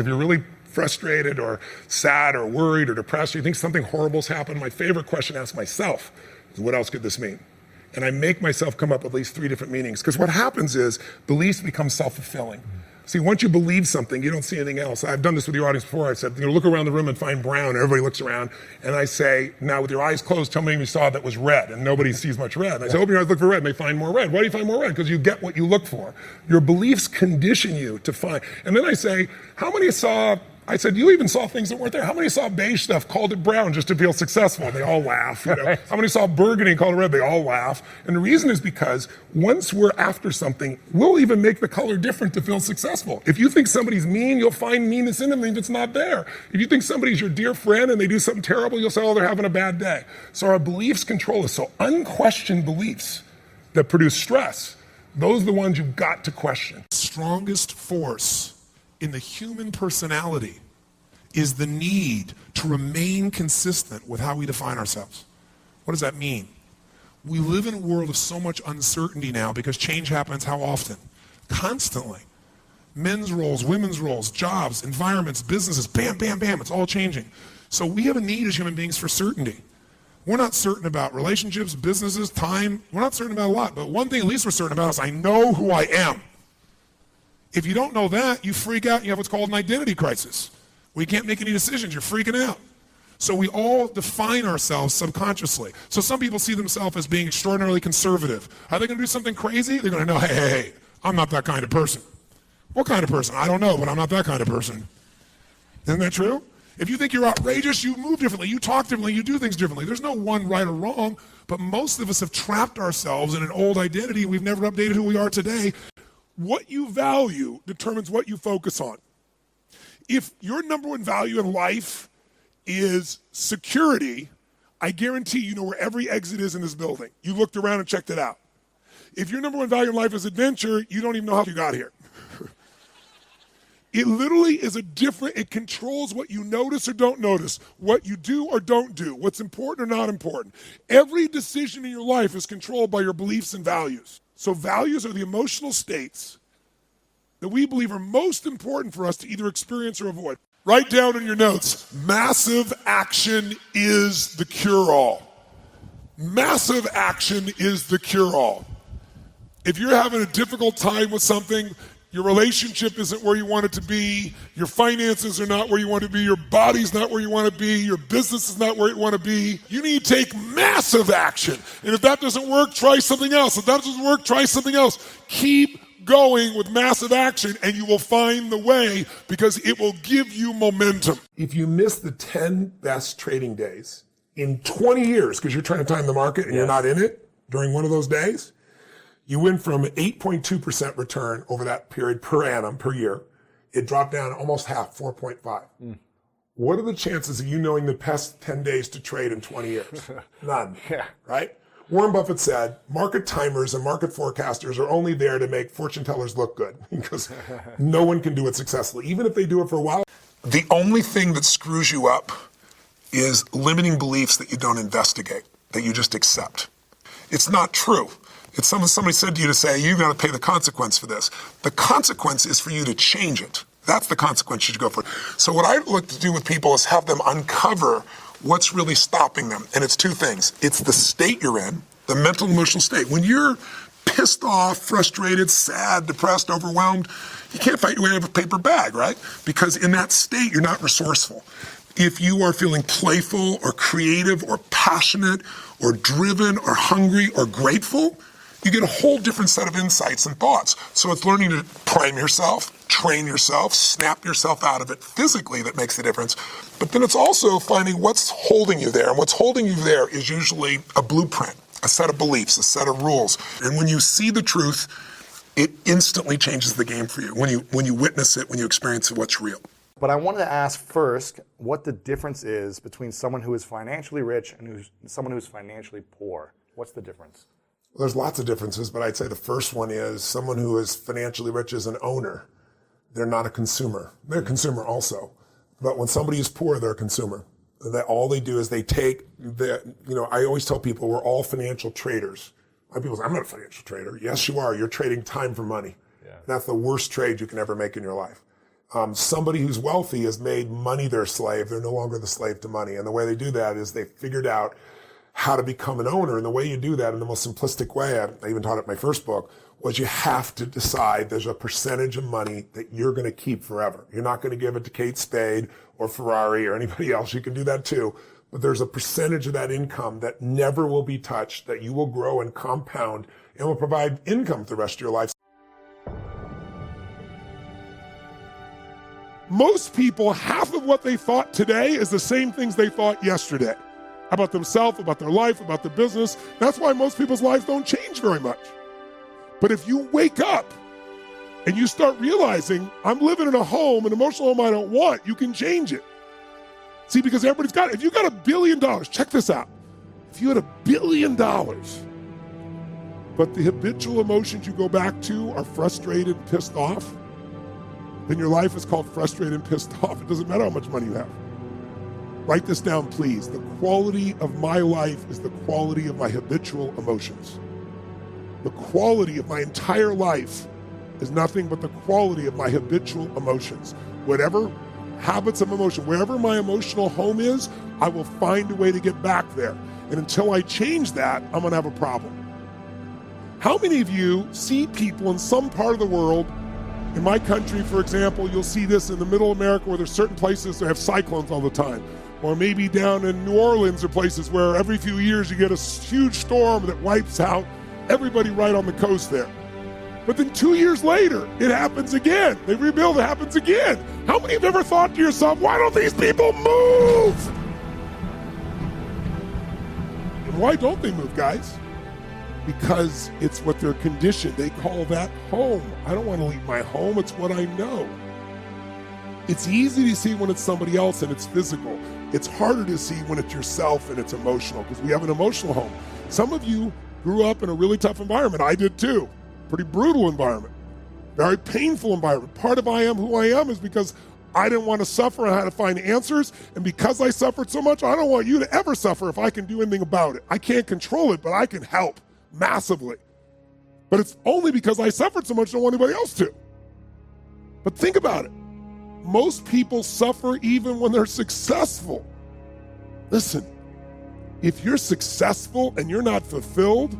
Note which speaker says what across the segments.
Speaker 1: If you're really frustrated or sad or worried or depressed, or you think something horrible's happened, my favorite question to ask myself is, what else could this mean? And I make myself come up with at least 3 different meanings. Because what happens is beliefs become self-fulfilling. See, once you believe something, you don't see anything else. I've done this with your audience before. I've said, look around the room and find brown. Everybody looks around. And I say, now with your eyes closed, tell me you saw that was red. And nobody sees much red. And I say, open your eyes, look for red. And they find more red. Why do you find more red? Because you get what you look for. Your beliefs condition you to find. And then I say, how many saw, I said, you even saw things that weren't there. How many saw beige stuff, called it brown just to feel successful? And they all laugh. How many saw burgundy and called it red? They all laugh. And the reason is because once we're after something, we'll even make the color different to feel successful. If you think somebody's mean, you'll find meanness in them even if it's not there. If you think somebody's your dear friend and they do something terrible, you'll say, oh, they're having a bad day. So our beliefs control us. So unquestioned beliefs that produce stress, those are the ones you've got to question. Strongest force in the human personality is the need to remain consistent with how we define ourselves. What does that mean? We live in a world of so much uncertainty now because change happens how often? Constantly. Men's roles, women's roles, jobs, environments, businesses, bam, bam, bam, it's all changing. So we have a need as human beings for certainty. We're not certain about relationships, businesses, time. We're not certain about a lot, but one thing at least we're certain about is I know who I am. If you don't know that, you freak out and you have what's called an identity crisis. We can't make any decisions, you're freaking out. So we all define ourselves subconsciously. So some people see themselves as being extraordinarily conservative. Are they gonna do something crazy? They're gonna know, hey, I'm not that kind of person. What kind of person? I don't know, but I'm not that kind of person. Isn't that true? If you think you're outrageous, you move differently, you talk differently, you do things differently. There's no one right or wrong, but most of us have trapped ourselves in an old identity. We've never updated who we are today. What you value determines what you focus on. If your number one value in life is security, I guarantee you know where every exit is in this building. You looked around and checked it out. If your number one value in life is adventure, you don't even know how you got here. It literally is it controls what you notice or don't notice, what you do or don't do, what's important or not important. Every decision in your life is controlled by your beliefs and values. So values are the emotional states that we believe are most important for us to either experience or avoid. Write down in your notes, massive action is the cure-all. Massive action is the cure-all. If you're having a difficult time with something, your relationship isn't where you want it to be, your finances are not where you want to be, your body's not where you want to be, your business is not where you want to be, you need to take massive action. And if that doesn't work, try something else. If that doesn't work, try something else. Keep going with massive action and you will find the way because it will give you momentum. If you miss the 10 best trading days in 20 years because you're trying to time the market and you're not in it during one of those days, you went from 8.2% return over that period per annum, per year. It dropped down almost half, 4.5. What are the chances of you knowing the best 10 days to trade in 20 years? None, right? Warren Buffett said, market timers and market forecasters are only there to make fortune tellers look good because no one can do it successfully, even if they do it for a while. The only thing that screws you up is limiting beliefs that you don't investigate, that you just accept. It's not true. It's somebody said to you to say, you got to pay the consequence for this. The consequence is for you to change it. That's the consequence you should go for. So what I look to do with people is have them uncover what's really stopping them. And it's 2 things. It's the state you're in, the mental and emotional state. When you're pissed off, frustrated, sad, depressed, overwhelmed, you can't fight your way out of a paper bag, right? Because in that state, you're not resourceful. If you are feeling playful or creative or passionate or driven or hungry or grateful, you get a whole different set of insights and thoughts. So it's learning to prime yourself, train yourself, snap yourself out of it physically that makes the difference. But then it's also finding what's holding you there. And what's holding you there is usually a blueprint, a set of beliefs, a set of rules. And when you see the truth, it instantly changes the game for you. When you witness it, when you experience it, what's real.
Speaker 2: But I wanted to ask first what the difference is between someone who is financially rich and someone who's financially poor. What's the difference?
Speaker 1: Well, there's lots of differences, but I'd say the first one is someone who is financially rich is an owner. They're not a consumer. They're a consumer also. But when somebody is poor, they're a consumer. That all they do is they take I always tell people we're all financial traders. A lot of people say, I'm not a financial trader. Yes, you are. You're trading time for money. Yeah. That's the worst trade you can ever make in your life. Somebody who's wealthy has made money their slave. They're no longer the slave to money. And the way they do that is they figured out how to become an owner. And the way you do that in the most simplistic way, I even taught it in my first book, was you have to decide there's a percentage of money that you're going to keep forever. You're not going to give it to Kate Spade or Ferrari or anybody else. You can do that too. But there's a percentage of that income that never will be touched, that you will grow and compound and will provide income for the rest of your life. Most people, half of what they thought today is the same things they thought yesterday about themselves, about their life, about their business. That's why most people's lives don't change very much. But if you wake up and you start realizing, I'm living in a home, an emotional home I don't want, you can change it. See, because everybody's got it. If you got $1 billion, check this out. If you had $1 billion, but the habitual emotions you go back to are frustrated and pissed off, then your life is called frustrated and pissed off. It doesn't matter how much money you have. Write this down, please. The quality of my life is the quality of my habitual emotions. The quality of my entire life is nothing but the quality of my habitual emotions. Whatever habits of emotion, wherever my emotional home is, I will find a way to get back there. And until I change that, I'm gonna have a problem. How many of you see people in some part of the world, in my country, for example, you'll see this in the middle of America where there's certain places that have cyclones all the time. Or maybe down in New Orleans or places where every few years you get a huge storm that wipes out everybody right on the coast there. But then 2 years later, it happens again. They rebuild, it happens again. How many have ever thought to yourself, why don't these people move? And why don't they move, guys? Because it's what they're conditioned. They call that home. I don't want to leave my home. It's what I know. It's easy to see when it's somebody else and it's physical. It's harder to see when it's yourself and it's emotional, because we have an emotional home. Some of you grew up in a really tough environment. I did too. Pretty brutal environment. Very painful environment. Part of I am who I am is because I didn't want to suffer. I had to find answers. And because I suffered so much, I don't want you to ever suffer if I can do anything about it. I can't control it, but I can help massively. But it's only because I suffered so much, I don't want anybody else to. But think about it. Most people suffer even when they're successful. Listen, if you're successful and you're not fulfilled,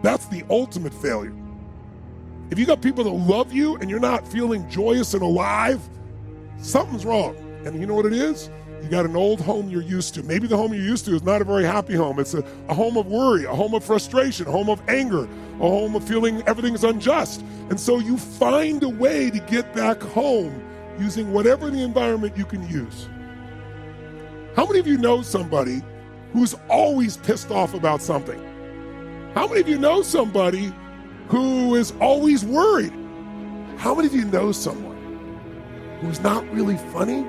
Speaker 1: that's the ultimate failure. If you got people that love you and you're not feeling joyous and alive, something's wrong. And you know what it is? You got an old home you're used to. Maybe the home you're used to is not a very happy home. It's a home of worry, a home of frustration, a home of anger, a home of feeling everything's unjust. And so you find a way to get back home using whatever the environment you can use. How many of you know somebody who's always pissed off about something? How many of you know somebody who is always worried? How many of you know someone who's not really funny,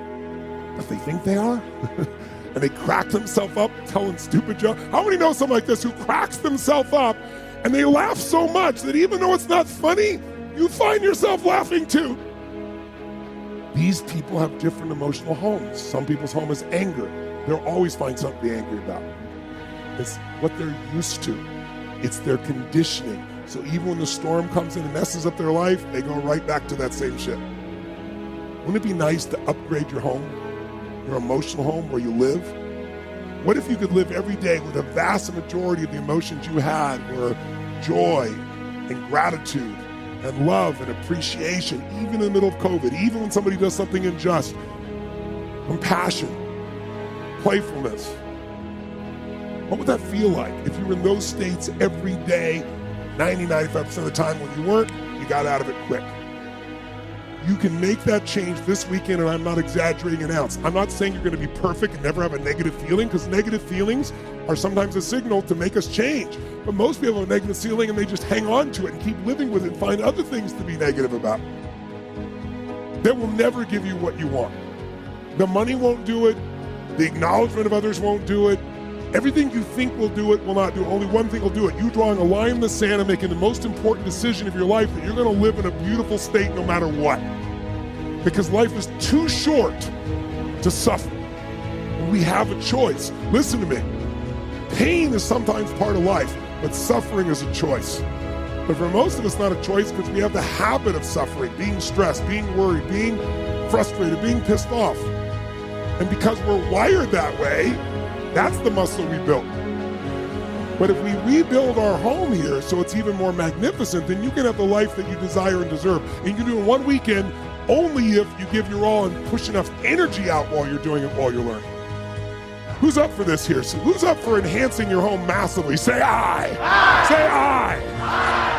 Speaker 1: but they think they are? And they crack themselves up telling stupid jokes. How many know someone like this who cracks themselves up and they laugh so much that even though it's not funny, you find yourself laughing too? These people have different emotional homes. Some people's home is anger. They'll always find something to be angry about. It's what they're used to. It's their conditioning. So even when the storm comes in and messes up their life, they go right back to that same shit. Wouldn't it be nice to upgrade your home, your emotional home where you live? What if you could live every day with a vast majority of the emotions you had were joy and gratitude and love and appreciation, even in the middle of COVID, even when somebody does something unjust, compassion, playfulness? What would that feel like if you were in those states every day, 90-95% of the time? When you weren't, you got out of it quick. You can make that change this weekend, and I'm not exaggerating an ounce. I'm not saying you're going to be perfect and never have a negative feeling, because negative feelings are sometimes a signal to make us change. But most people have a negative feeling and they just hang on to it and keep living with it and find other things to be negative about. That will never give you what you want. The money won't do it. The acknowledgement of others won't do it. Everything you think will do it will not do it. Only one thing will do it. You drawing a line in the sand and making the most important decision of your life that you're going to live in a beautiful state no matter what. Because life is too short to suffer. And we have a choice. Listen to me. Pain is sometimes part of life, but suffering is a choice. But for most of us, not a choice, because we have the habit of suffering, being stressed, being worried, being frustrated, being pissed off. And because we're wired that way, that's the muscle we built. But if we rebuild our home here so it's even more magnificent, then you can have the life that you desire and deserve. And you can do it in one weekend only if you give your all and push enough energy out while you're doing it, while you're learning. Who's up for this here? So who's up for enhancing your home massively? Say aye. Aye. Say aye. Aye.